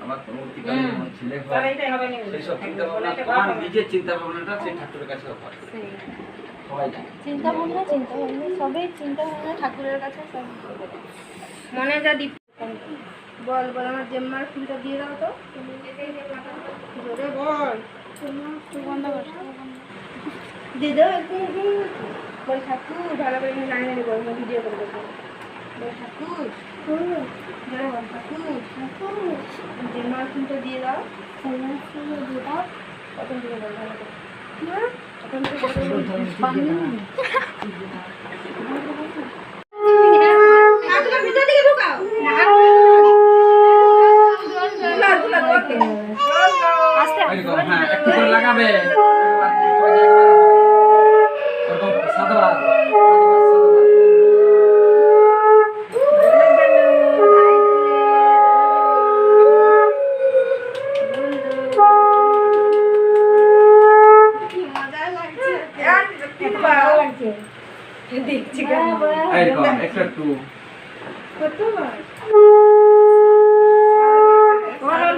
আবার পরবর্তীকালে যখন ছেলে হয় সেই সব চিন্তা ভাবনা তোমার নিজের চিন্তা ভাবনাটা সেই ঠাকুরের কাছে হয়। সবাই জানে চিন্তা ভাবনা সবই চিন্তা ভাবনা ঠাকুরের কাছে সব মনে যা দীপ বল বল আমার জেম্মার ফুলটা দিয়ে দাও তো জোরে বল দিয়ে দাও বল ঠাকুর ভালো করে গান গানে বল ভিডিও করে দেবো বল ঠাকুর জোরে বল ঠাকুর জেম্মার ফুলটা দিয়ে দাও কখন দিয়ে বল ভালো করে হ্যাঁ একটু করে লাগাবে সাধুবাদ একটু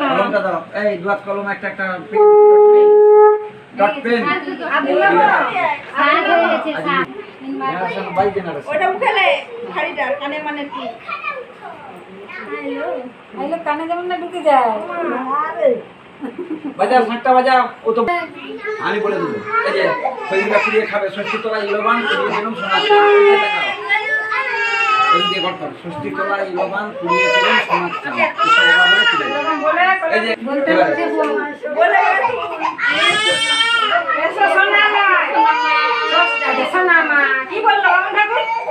কলমটা দাও এই দুয়াত কলম একটা একটা পেন ডট পেন ওটা উঠালে হাড়িটা কানে মানে কি আইলো কানে যেমন না ঢুকে যায় বাজাও ঘন্টা বাজাও ও তো আমি বলে দেবো এই যে শরীরটা পুড়িয়ে খাবে ষষ্ঠী তলা ইলবান পুড়িয়ে দিলাম সোনা এই যে ঘটনা ষষ্ঠী তলা ইলবান পুড়িয়ে দিলাম সোনা চাল এই যে বলে এসো সোনা মা কি বললো ঠাকুর